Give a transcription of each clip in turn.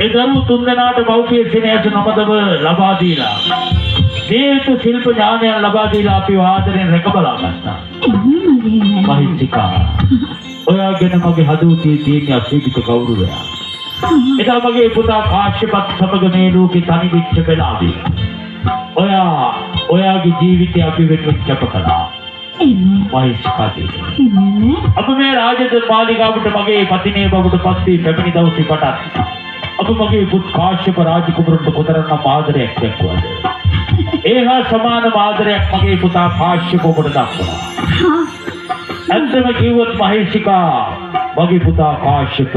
ඒ දරුවෝ තුන්දෙනාට මව්පිය සෙනෙහස නමදව ලබා දීලා දේතු ශිල්ප ඥානයන් ලබා දීලා අපි ආදරෙන් රැකබලා ගත්තා. මහින්දිකා ඔයාගෙන මගේ හදවතේ තියෙන අසීමිත ගෞරවය. එදා මගේ පුතා කාශ්‍යපත් සමග මේ ලෝකේ තනි වෙච්ච වෙලාවේ ඔයාගේ ජීවිතය අපි වෙනුවෙන් කැප කළා. अब मैं राजद मालिकाවට මගේ පතිනේ බවට පස්සේ පැමිණි දවසේ පටන් අප මගේ පුත් කාශ්‍යප රාජකුමාරට කොතරම් ආදරයක් දක්වනද ඒ හා සමාන ආදරයක් මගේ පුතා කාශ්‍යප ඔබට දක්වනවා. ඇත්තම කිව්වොත් මහේශිකා මගේ පුතා කාශ්‍යප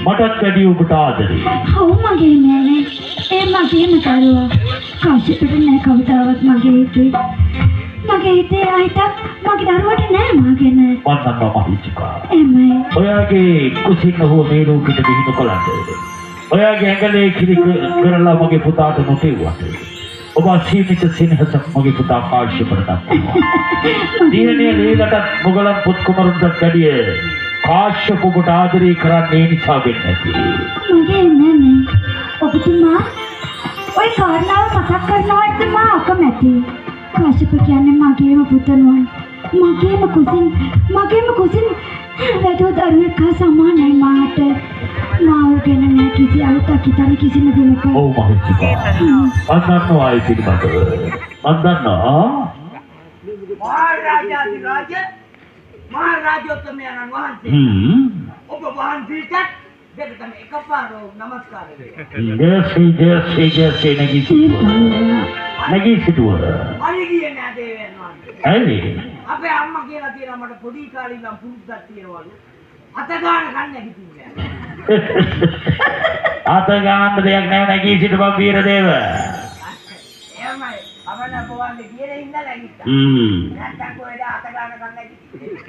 මටත් වැඩි ඔබට ආදරේ. ඔව් මගේ නෑනේ. ඒ මගේම දරුවා කාශ්‍යපට නෑ කවදාවත් මගේ හිතේ. මගේ හිතේ ආයිත් මගේ දරුවට නෑ මාගෙන. වන්දනා මහේශිකා. එමය. ඔයාගේ කුසින හෝ මේ ලෝකෙට බිහිඳ කලන්ද. ඔයාගේ ඇඟලේ කිරි කරලා මගේ පුතාට නොතෙව්වට. ඔබ සීමිත සිනහසක් මගේ පුතා කාශ්‍යපට දක්වනවා. දිනේ ලීලට මොගලන් පුත් කුමරුන්ට වැඩිය කාශ්‍යප ඔබට ආදරේ කරන්නේ නිසා වෙන්නේ නැති. මගේ නෑනේ. ඔබතුමා ඔය කාරණාව මතක් කරනවට මා අකමැති. කාශ්‍යප කියන්නේ මගේම පුතණුවන්. මගේම කුසින් වැදෝ දරුවෙක් හා සමානයි මාට. මාව ගැන නෑ කිසි අලුතක් හිතන්නේ කිසිම දෙයක්. ඔව් මහේශිකා. අන්නන්නෝ ආයි පිළිබඳව. අන්නන්නෝ මහරජෝත්තමයන් වහන්සේ. ඔබ වහන්සේට දෙකම එකපාරව නමස්කාර වෙනවා. ජය නගී සිටුව. අය ගියේ නෑ දේවයන් වහන්සේ. ඇයි? අපේ අම්මා කියලා තියෙනවා මට පොඩි කාලේ ඉඳන් පුරුද්දක් තියෙනවලු. අත ගන්න කන්නේ හිතුන්නේ නෑ. අත ගන්න දෙයක් නෑ නගී සිටුව වීරදේව. එහෙමයි. අපේ බෝවන්නේ ගියේ ඉඳලා නැගිට්ටා. නැත්තම් කොහෙද අත ගන්න කන්නේ කිව්වේ.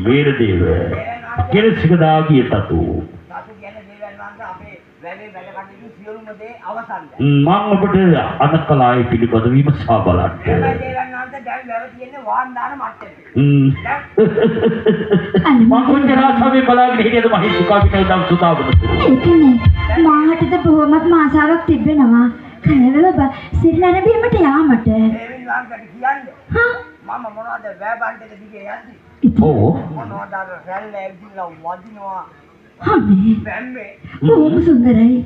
වීරදේව. කෙලසික දාගිය තතු. සතු කියන්නේ දේවයන් වහන්සේ අපේ වැඩේ වැඩ කටයුතු සියලුම දේ අවසන්. මම ඔබට අනකලායි පිළිබඳ විමසා බලන්න. දේවයන් වහන්සේ දැන් වැව තියෙන්නේ වාහන දාන මට්ටමේ. මම කොච්චර ආසාවෙන් බලාගෙන හිටියද මහේශිකා විනෝදම් සුතාවන. ඒකනේ. මාටද බොහොමත් ආසාවක් තිබෙනවා. කලවල සිරිනන බීමට යාමට. දේවයන් වහන්සේට කියන්නේ. හා මම මොනවද වැබන්ටද දිගේ යන්නේ? ඔව්. මොනවද රැල්ල ඇවිල්ලා වදිනවා. අනේ බැම්මේ. බොහොම සුන්දරයි.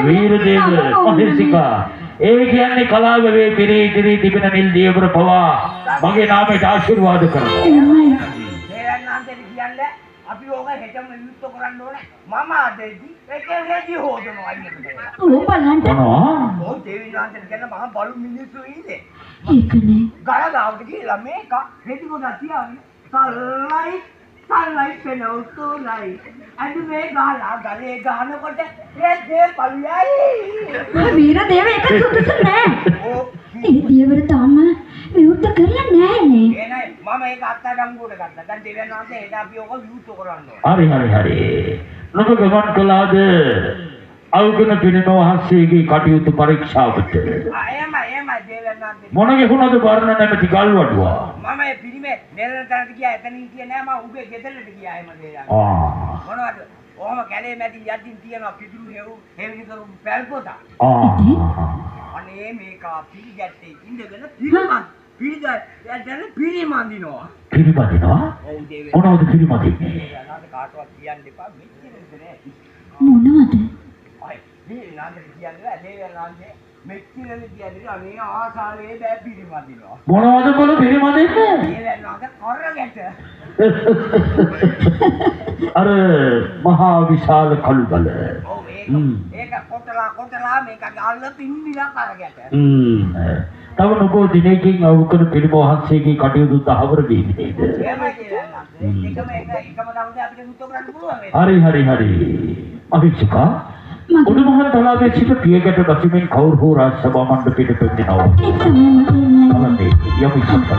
වීරදේව මහේශිකා ඒ කියන්නේ කලාවේ පිරී තිබෙන නිල් දේවර පවා මගේ නාමයට ආශිර්වාද කරනවා. එමය. දේවයන්ාන්තට කියන්නේ අපි ඕක හෙටම විවෘත කරන්න ඕනේ. මම අදදී එක රෙදි හොදනවා අයියෝ. ඔව් බලන්න. මොනවා? ඔව් දේවයන්ාන්තට කියන මහා බලු මිනිස්සු ඉන්නේ. ඒකනේ. ගලගාවට ගිහලා මේක රෙදි ගොඩක් තියාගෙන සල්ලයි පෙනවුතුලයි අද මේ ගහලා ගලේ ගහනකොට රෙද්දේ පල්ලයි. වීරදේව ඒක සුදුසු නෑ. ඒ දේවර තාම විවෘත කරලා නෑනේ. එනයි මම ඒක අත්අඩංගුවට ගත්තා. දැන් දේවයන්ාන්තේ එදා අපි ඕක විවෘත කරන්න ඕනේ. හරි. නුඹ ගමන් කළාද අවුගුණ පිරිනවහන්සේගේ කටයුතු පරීක්ෂාවට? එමයි දේවයන්ාන්තේ. මොන ගෙහුණද වර්ණ නැමැති ගල්වඩුවා? මම ඒ පිරිමේ නෙරණ තැනට ගියා. එතනින් කියේ නෑ මම උගේ ගෙදරට ගියා එම දේවයන්. මොනවද? ඔහම කැලේ මැදි යද්දින් තියෙනවා පිටුරු හෙවි කරු පැල්පොත. අනේ මේක පිළිගැත්තේ ඉඳගෙන පිරිමන්දිනවා. පිරිමන්දිනවා? ඔව් දේවයන්. මොනවද පිරිමන්දින්නේ? නාද කාටවත් කියන්න එපා. මෙච්චරද නෑ. මොනවද? අය මේ නාද කියන්නේ දේවයන් නාන්දේ මෙච්චරද කියන්නේ අනේ ආසාවේ බෑ පිරිමන්දිනවා. මොනවද කොළ පිරිමන්දින්නේ? දේවයන් නාද කරගැට. අර මහා විශාල කළුගල. ඔව් ඒක කොටලා මේක ගාල්ල පින්නිලා කරගැට. තව නොබෝ දිනකින් අවුකන පිළිමවහන්සේගේ කටයුතු තහවුරු වීමේද? එහෙමයි දේවයන් නාන්දේ. එකම දවසේ අපිට සුද්ධ කරන්න පුළුවන් ඒක. හරි. මහේශිකා උඩුමහල් තලාවේ සිට පියගැට බසිමින් කවුරු හෝ රාජ සභා මණ්ඩපයට පැමිණෙනවා. ඒක තමයි මගේ යමු ඉස්සරහට.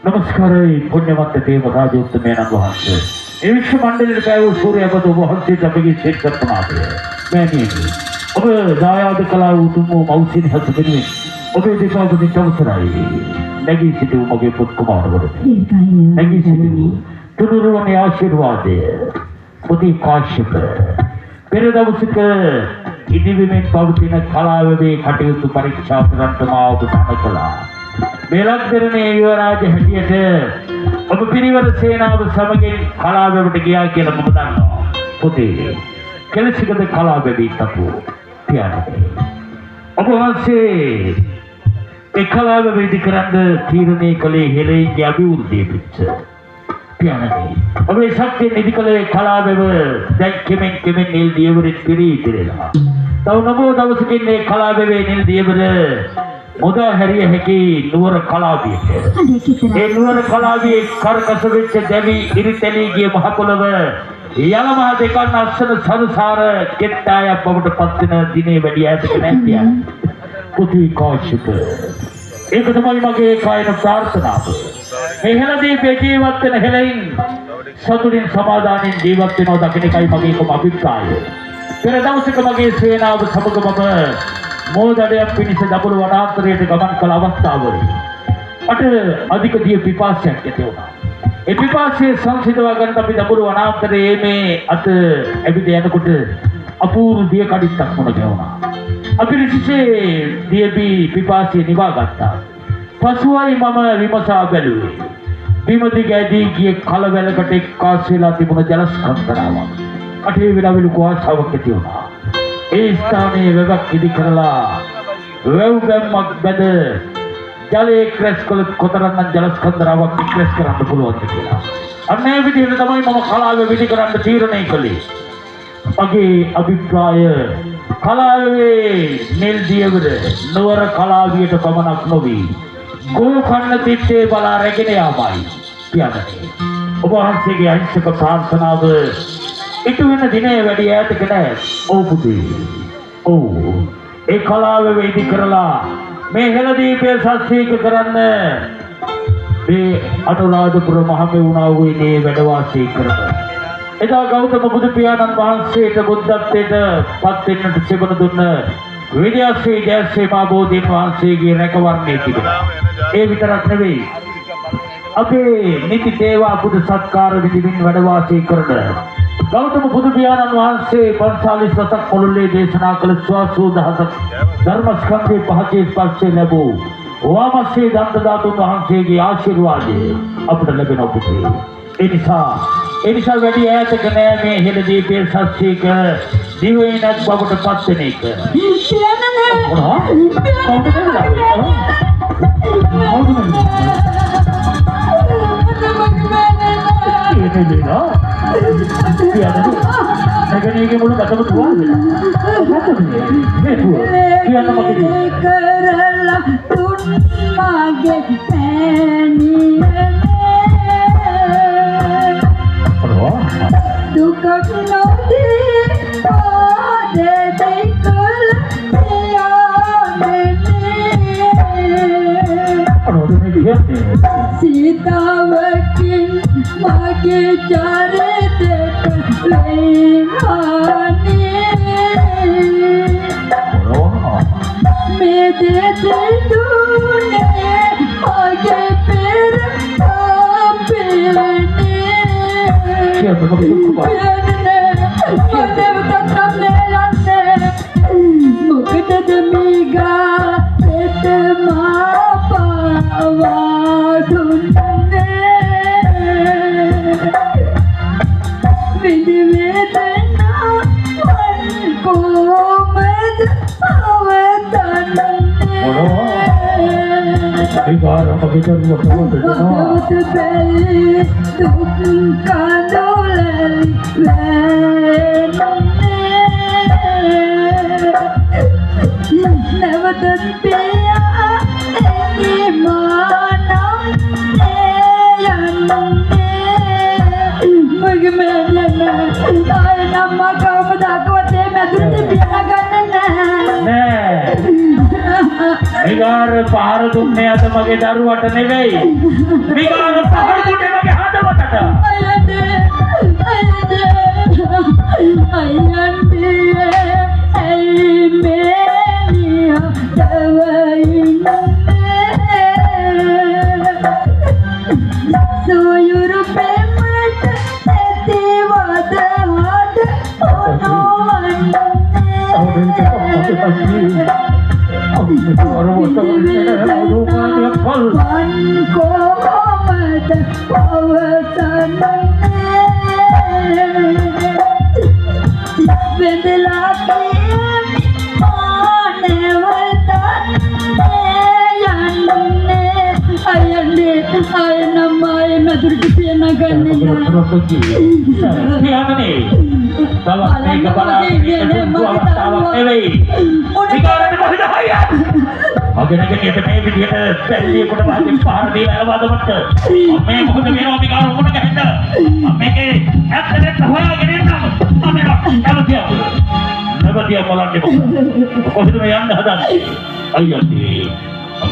නමස්කාරයි පුණ්‍යවන්ත දේව රාජෝත්තමයන් වහන්සේ. ඒ විශ්ව මණ්ඩලයේ පැවූ සූර්යබද වහන්සේ අපගේ ශේෂ ප්‍රමාදය. මෑණියනි ඔබ දායාද කළා වූ උතුම් මෞසින් හස වෙනුවෙන් ඔබේ දෙපාර්තමේන්තුවට අවසරයි. නැගී සිටු මගේ පුත් කුමාරවරුනි. නැගී සිටු තුනුරුවනේ ආශිර්වාදය. පුතේ කාශ්‍යප පෙර දවසක ඉදිවිමෙන් පවතින කලාවේ කටයුතු පරීක්ෂා කරන්නට මා ඔබට කළා. මේලක්දරනේ යුවරාජ හැටියට ඔබ පිරිවර සේනාව සමගින් කලාවේට ගියා කියලා මම දන්නවා. පුතේ කෙලසිකද කලාවේදී තපු පියාණනි. ඔබ වහන්සේ ඒ කලාව වේදි කරන්න තීරණය කළේ හෙළේගේ අභිවෘද්ධිය පිච්ච. පියාණනි ඔබේ ශක්තිය නිදි කළේ කලාවෙව දැන් කෙමෙන් නිල් දියවරෙත් පිරීතිරෙනවා. තව නමෝ දවසකින් මේ කලාවෙවේ නිල් දියවර මුදා හැරිය හැකි නුවර කලාවියට. ඒ නුවර කලාවියේ කරකස වෙච්ච දැවි ඉරිතැලී ගිය මහ පොළව යලමහ දෙකන් අස්සන සංසාර කෙට්ටායක් බවට පත් වෙන දිනේ වැඩි ඈතක නැතිය. පුතේ කාශ්‍යප ඒක තමයි මගේ කායන ප්‍රාර්ථනාව. මේ හෙළදීපේ ජීවත් වෙන හෙළයින් සතුටින් සමාදානෙන් ජීවත් වෙනවා දකින එකයි මගේ කොම අභිප්‍රායය. පෙර දවසක මගේ සේනාව සමග මම මෝදඩයක් පිණිස දබුරු වනාන්තරයට ගමන් කළ අවස්ථාවවලදී මට අධික දිය පිපාසයක් ඇති වුණා. ඒ පිපාසය සංසිඳවා ගන්න අපි දබුරු වනාන්තරයේ මේ අත ඇවිද යනකොට අපූර්ව දිය කඩਿੱත්තක් මුණ ගැහුණා. අපි රිසිසේ දියබී පිපාසය නිවා ගත්තා. පසුවයි මම විමසා බැලුවේ. බිමදි ගැදී ගිය කලවැලකට එක්කාස් වෙලා තිබුණ ජලස්කන්ධනාවක්. අටේ විලවිලු කුවාසාවක් ඇති වුණා. ඒ ස්ථානයේ වැවක් ඉදි කරලා වැව් බැම්මක් බැද ජලයේ ක්‍රැස් කළ කොතරම්නම් ජලස්කන්ධනාවක් ක්‍රැස් කරන්න පුළුවන්ද කියලා. අන්න ඒ විදිහට තමයි මම කලාවේ විදි කරන්න තීරණය කළේ. මගේ අභිප්‍රාය කලාවේ නිල් දියවර නුවර කලාවියට පමණක් නොවී ගෝ කන්න තිත්තේ බලා රැගෙන යාමයි පියාණනි. ඔබ වහන්සේගේ අහිංසක ප්‍රාර්ථනාව ඉටු වෙන දිනේ වැඩි ඈතක නැහැ. ඔව් පුතේ. ඔව් ඒ කලාව වේදි කරලා මේ හෙළදීපේ සස්්‍රීක කරන්න මේ අනුරාධපුර මහමෙවුනා වූයේ වැඩ වාසය කරන එදා ගෞතම බුදු පියාණන් වහන්සේට බුද්ධත්වයට පත් වෙන්නට සෙබන දුන්න විද්‍යාශ්‍රී ජයශ්‍රී මා බෝධීන් වහන්සේගේ රැකවරණය තිබුණා. ඒ විතරක් නෙවෙයි අපේ නිති සේවා බුදු සත්කාර විදිමින් වැඩ වාසය කරන ගෞතම බුදු පියාණන් වහන්සේ 45 වසක් පොළොල්ලේ දේශනා කළ ස්වාසූ දහසක් ධර්මස්කන්ධේ පහකේ ස්පර්ශය ලැබූ වාමස්සේ දන්තදාතුන් වහන්සේගේ ආශිර්වාදය අපට ලැබෙනවා පුතේ. ඒ නිසා වැඩි ඈතක නෑ මේ හෙළදීපේ සස්්‍රීක දිවයිනක් බවට පත් වෙන එක. නැගණියගේ මුළු ගතම තුවාල වෙලා. කියන්න මගේ කරලා තුන් මාගේ පෑනියනේ දුකක් නොදී පාදේ දෙකල යාමනේ සීතාවකින් මගේ චරිතෙට ලේහානේ මේ දෙතුනේ මගේ පෙර අපේනේ මොකටද මේගා එත මා පාවා දුන්නේ විඳි වේදනා වන් කොමද අවතන්නේ ඒ බාර අපේ දරුවා කොහොමද දෙනවා දුක් කඳුලලි නැවතත් පියා එනි මානම් යන්නේ මගේ මැදන ආය නම්ම කවදාකවත් මැදුරට පියා ගන්න නෑ. විගාර පාර දුන්නේ අත මගේ දරුවට නෙවෙයි. විගාර පාර දුන්නේ මගේ හදවතට.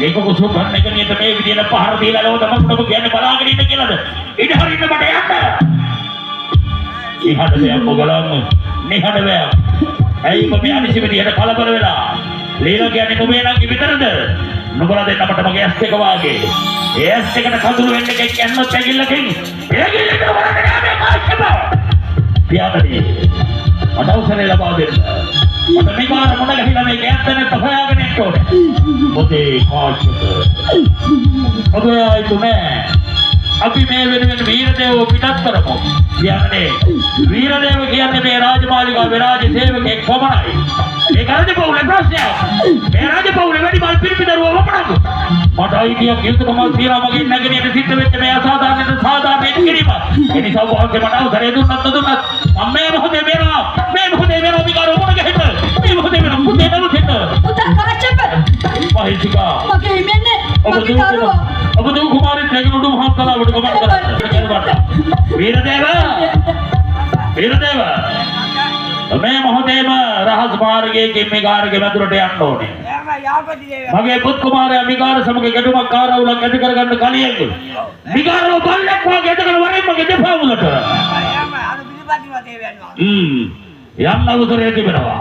ඒක කුසුම් ගන්න එක නියත මේ විදියට පහර දීලා ලෝ තමක් ඔබ කියන්නේ බලාගෙන ඉන්න කියලාද? ඊට හරින්න මට යන්න. ඉහට දෙයක් ඔයගලම නිහඬ වෙයක්. ඇයි ඔබ මේ අනිසි විදියට කලබල වෙලා? ලීලා කියන්නේ ඔබේ නම් විතරද? නුඹලා දෙන්න අපට මගේ ඇස් දෙක වාගේ. ඒ ඇස් දෙකට කඳුළු වෙන්න එකක් යන්නත් ඇගිල්ලකින්. ඇගිල්ලට වරන්නේ නැහැ කාශ්‍යප. පියාදේ. මට අවසරය ලබා දෙන්න. මට නිකාර මොන ගහිලා මේ කැත්තනේ පහයාගෙන ඉන්න ඕනේ. මොකේ කාශ්‍යප. ඔබයි තුනේ. අපි මේ වෙනුවෙන් වීරදේව පිටත් කරමු. කියන්නේ වීරදේව කියන්නේ මේ රාජමාලිගාවේ රාජ සේවකෙක් පමණයි. ඒ කරන්නේ පොුලේ ප්‍රශ්නයක්. මේ රාජපෞලේ වැඩි මල් පිරිපිදරුව වපනකු. මට අයිතියක් යුතුයකමක් තියලා මගේ නැගණියට සිද්ධ වෙච්ච මේ අසාධාරණ සාධාරණ කිරීම. ඒ නිසා වහන්සේ මට අවසරය දුන්නත් නොදුන්නත් මම මේ මොහොතේ වෙනවා විකාර වුණ ගහෙන්න. මේ මොහොතේ වෙනවා පුතේ නමුත් පුතා කාශ්‍යප මහිසිකා මගේ මෙන්නේ මගේ දරුවා ඔබ දු කුමාරී නැගණුඩු මහත්කලාවට ගමන් කරා. වීරදේව මේ මොහොතේම රහස් මාර්ගයේ මිගාරගේ මැදුරට යන්න ඕනේ. මගේ පුත් කුමාරයා මිගාර සමග ගැටුමක් කාරවුලක් ඇති කරගන්න කලියෙන් මිගාරව බල්ලක් වගේ ඇදගෙන වරෙන් මගේ දෙපා මුලට. යන්න අවසරය තිබෙනවා.